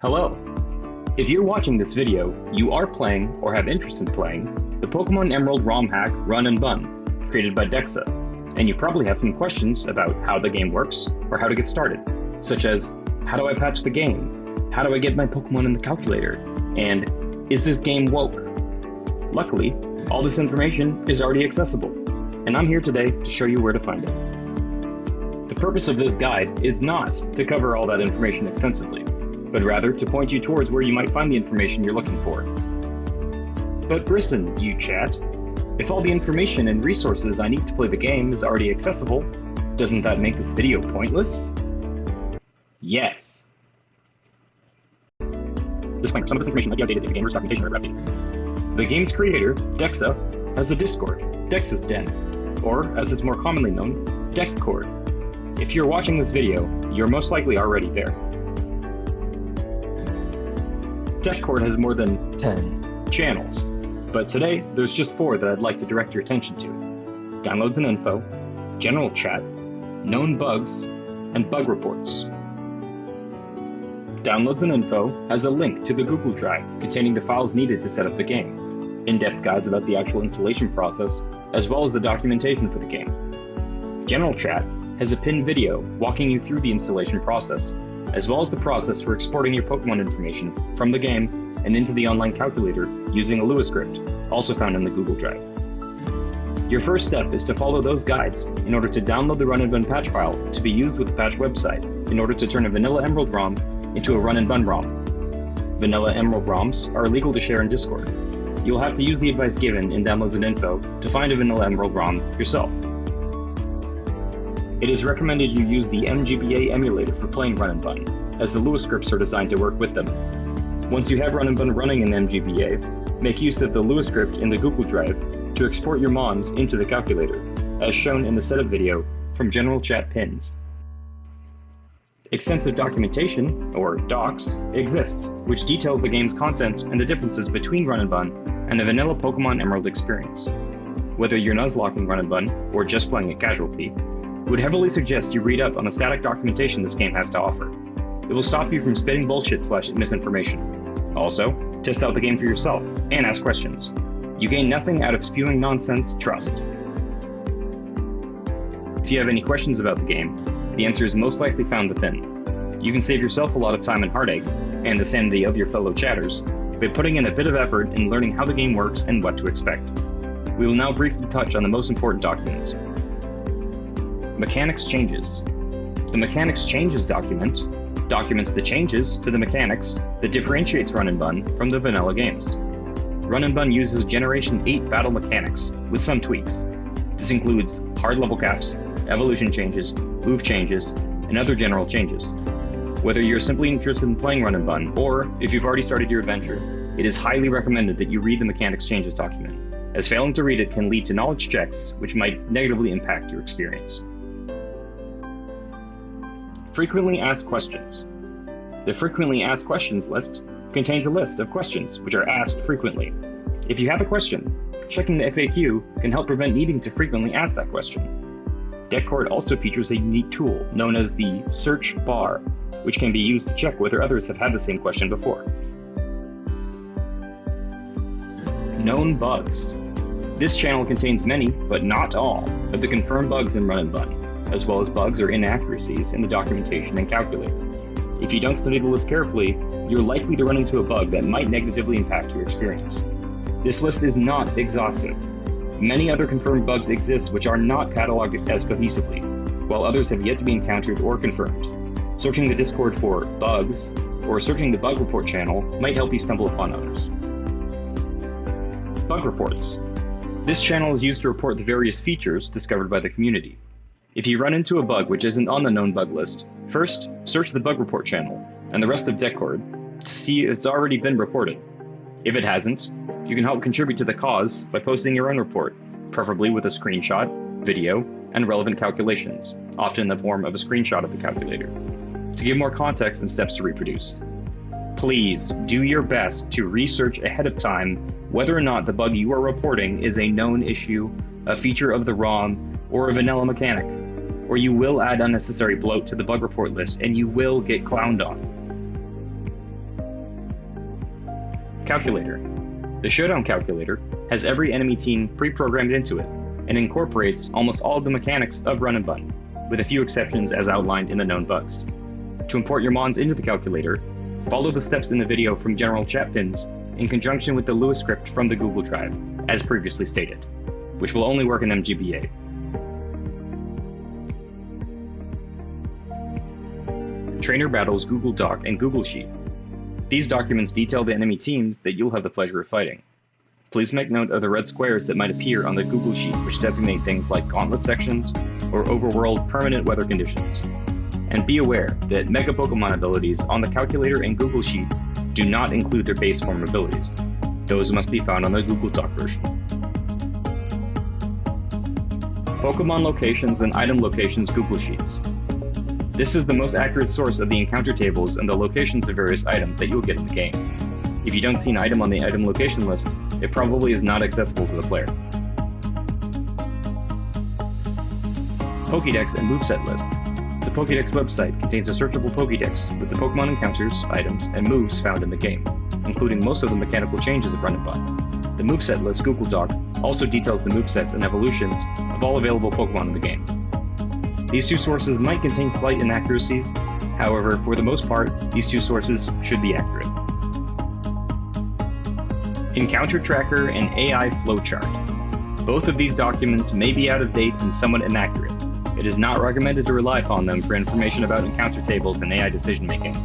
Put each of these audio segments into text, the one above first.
Hello! If you're watching this video, you are playing, or have interest in playing, the Pokemon Emerald ROM hack Run&Bun, created by Dekcord, and you probably have some questions about how the game works, or how to get started, such as, how do I patch the game? How do I get my Pokemon in the calculator? And, is this game woke? Luckily, all this information is already accessible, and I'm here today to show you where to find it. The purpose of this guide is not to cover all that information extensively, but rather to point you towards where you might find the information you're looking for. But listen, you chat, if all the information and resources I need to play the game is already accessible, doesn't that make this video pointless? Yes. Disclaimer, some of this information might be outdated if the gamer's documentation are updated. The game's creator, Dekcord, has a Discord, Dex's Den, or as it's more commonly known, Dekcord. If you're watching this video, you're most likely already there. Dekcord has more than 10 channels, but today there's just 4 that I'd like to direct your attention to: Downloads and Info, General Chat, Known Bugs, and Bug Reports. Downloads and Info has a link to the Google Drive containing the files needed to set up the game, in-depth guides about the actual installation process, as well as the documentation for the game. General Chat has a pinned video walking you through the installation process, as well as the process for exporting your Pokemon information from the game and into the online calculator using a Lua script, also found in the Google Drive. Your first step is to follow those guides in order to download the Run&Bun patch file to be used with the patch website in order to turn a vanilla Emerald ROM into a Run&Bun ROM. Vanilla Emerald ROMs are illegal to share in Discord. You'll have to use the advice given in Downloads and Info to find a vanilla Emerald ROM yourself. It is recommended you use the MGBA emulator for playing Run&Bun, as the Lua scripts are designed to work with them. Once you have Run&Bun running in MGBA, make use of the Lua script in the Google Drive to export your mons into the calculator, as shown in the setup video from General Chat pins. Extensive documentation, or docs, exists, which details the game's content and the differences between Run&Bun and the vanilla Pokemon Emerald experience. Whether you're nuzlocking Run&Bun or just playing a casualty, would heavily suggest you read up on the static documentation this game has to offer. It will stop you from spitting bullshit/misinformation. Also, test out the game for yourself and ask questions. You gain nothing out of spewing nonsense, trust. If you have any questions about the game, the answer is most likely found within. You can save yourself a lot of time and heartache, and the sanity of your fellow chatters, by putting in a bit of effort in learning how the game works and what to expect. We will now briefly touch on the most important documents. Mechanics Changes. The Mechanics Changes document documents the changes to the mechanics that differentiates Run&Bun from the vanilla games. Run&Bun uses Generation 8 battle mechanics, with some tweaks. This includes hard level caps, evolution changes, move changes, and other general changes. Whether you're simply interested in playing Run&Bun, or if you've already started your adventure, it is highly recommended that you read the Mechanics Changes document, as failing to read it can lead to knowledge checks which might negatively impact your experience. Frequently Asked Questions. The Frequently Asked Questions list contains a list of questions which are asked frequently. If you have a question, checking the FAQ can help prevent needing to frequently ask that question. Dekcord also features a unique tool known as the search bar, which can be used to check whether others have had the same question before. Known Bugs. This channel contains many, but not all, of the confirmed bugs in Run&Bun, as well as bugs or inaccuracies in the documentation and calculator. If you don't study the list carefully, you're likely to run into a bug that might negatively impact your experience. This list is not exhaustive. Many other confirmed bugs exist which are not cataloged as cohesively, while others have yet to be encountered or confirmed. Searching the Discord for bugs, or searching the Bug Report channel might help you stumble upon others. Bug Reports. This channel is used to report the various features discovered by the community. If you run into a bug which isn't on the known bug list, first, search the Bug Report channel and the rest of Dekcord to see if it's already been reported. If it hasn't, you can help contribute to the cause by posting your own report, preferably with a screenshot, video, and relevant calculations, often in the form of a screenshot of the calculator, to give more context and steps to reproduce. Please do your best to research ahead of time whether or not the bug you are reporting is a known issue, a feature of the ROM, or a vanilla mechanic, or you will add unnecessary bloat to the bug report list and you will get clowned on. Calculator. The Showdown Calculator has every enemy team pre-programmed into it and incorporates almost all of the mechanics of Run&Bun, with a few exceptions as outlined in the known bugs. To import your mons into the calculator, follow the steps in the video from general chat pins in conjunction with the Lewis script from the Google Drive, as previously stated, which will only work in MGBA. Trainer Battles Google Doc and Google Sheet. These documents detail the enemy teams that you'll have the pleasure of fighting. Please make note of the red squares that might appear on the Google Sheet, which designate things like gauntlet sections or overworld permanent weather conditions. And be aware that Mega Pokemon abilities on the calculator and Google Sheet do not include their base form abilities. Those must be found on the Google Doc version. Pokemon Locations and Item Locations Google Sheets. This is the most accurate source of the encounter tables and the locations of various items that you'll get in the game. If you don't see an item on the item location list, it probably is not accessible to the player. Pokedex and moveset list. The Pokedex website contains a searchable Pokedex with the Pokemon encounters, items, and moves found in the game, including most of the mechanical changes of Run&Bun. The moveset list Google Doc also details the movesets and evolutions of all available Pokemon in the game. These two sources might contain slight inaccuracies, however, for the most part, these two sources should be accurate. Encounter Tracker and AI Flowchart. Both of these documents may be out of date and somewhat inaccurate. It is not recommended to rely upon them for information about encounter tables and AI decision making.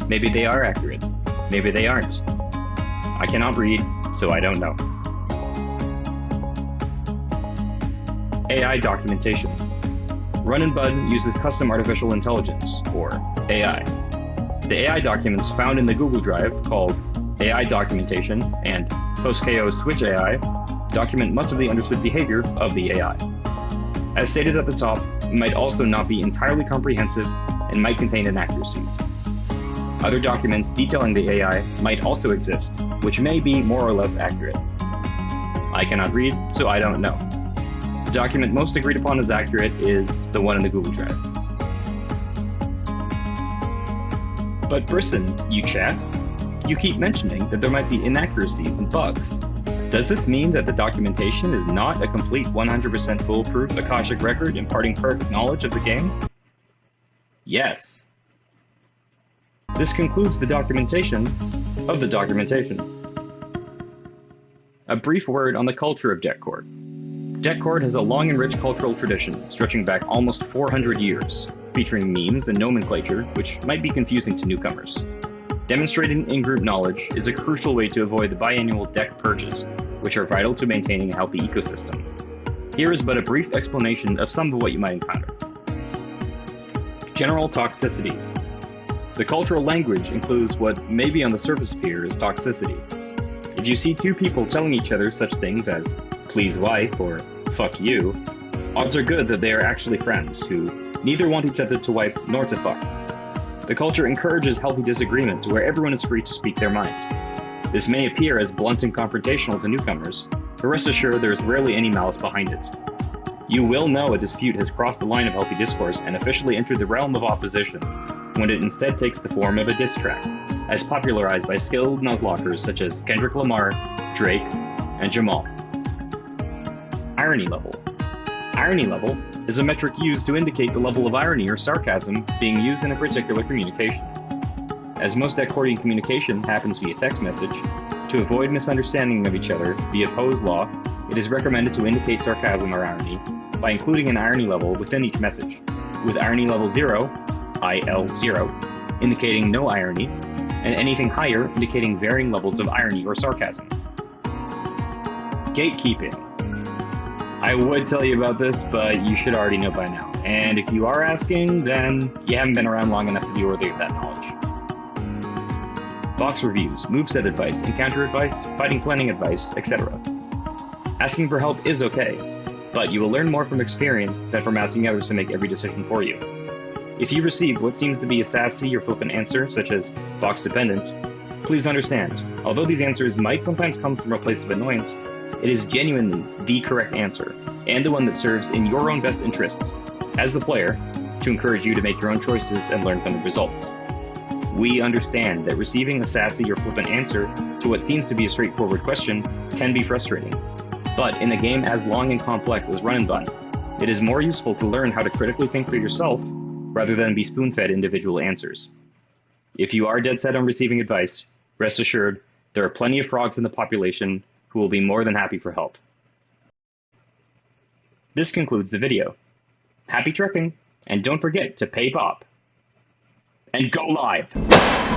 Maybe they are accurate, maybe they aren't. I cannot read, so I don't know. AI documentation. Run&Bun uses custom artificial intelligence, or AI. The AI documents found in the Google Drive, called AI documentation and post-KO switch AI, document much of the understood behavior of the AI. As stated at the top, it might also not be entirely comprehensive and might contain inaccuracies. Other documents detailing the AI might also exist, which may be more or less accurate. I cannot read, so I don't know. The document most agreed upon as accurate is the one in the Google Drive. But Brisson, you chat, you keep mentioning that there might be inaccuracies and bugs. Does this mean that the documentation is not a complete 100% foolproof Akashic record imparting perfect knowledge of the game? Yes. This concludes the documentation of the documentation. A brief word on the culture of Dekcord. Dekcord has a long and rich cultural tradition stretching back almost 400 years, featuring memes and nomenclature which might be confusing to newcomers. Demonstrating in-group knowledge is a crucial way to avoid the biannual deck purges, which are vital to maintaining a healthy ecosystem. Here is but a brief explanation of some of what you might encounter. General toxicity. The cultural language includes what may be on the surface appear as toxicity. If you see two people telling each other such things as please wipe or fuck you, odds are good that they are actually friends who neither want each other to wipe nor to fuck. The culture encourages healthy disagreement to where everyone is free to speak their mind. This may appear as blunt and confrontational to newcomers, but rest assured there is rarely any malice behind it. You will know a dispute has crossed the line of healthy discourse and officially entered the realm of opposition when it instead takes the form of a diss track, as popularized by skilled nuzlockers such as Kendrick Lamar, Drake, and Jamal. Irony level. Irony level is a metric used to indicate the level of irony or sarcasm being used in a particular communication. As most Dekkordian communication happens via text message, to avoid misunderstanding of each other via Poe's law, it is recommended to indicate sarcasm or irony by including an irony level within each message, with irony level 0, IL0, indicating no irony, and anything higher indicating varying levels of irony or sarcasm. Gatekeeping. I would tell you about this, but you should already know by now. And if you are asking, then you haven't been around long enough to be worthy of that knowledge. Box reviews, moveset advice, encounter advice, fighting planning advice, etc. Asking for help is okay, but you will learn more from experience than from asking others to make every decision for you. If you receive what seems to be a sassy or flippant answer, such as box dependent, please understand, although these answers might sometimes come from a place of annoyance, it is genuinely the correct answer, and the one that serves in your own best interests, as the player, to encourage you to make your own choices and learn from the results. We understand that receiving a sassy or flippant answer to what seems to be a straightforward question can be frustrating. But in a game as long and complex as Run&Bun, it is more useful to learn how to critically think for yourself rather than be spoon-fed individual answers. If you are dead set on receiving advice, rest assured there are plenty of frogs in the population who will be more than happy for help. This concludes the video. Happy trekking, and don't forget to pay Bob. And go live!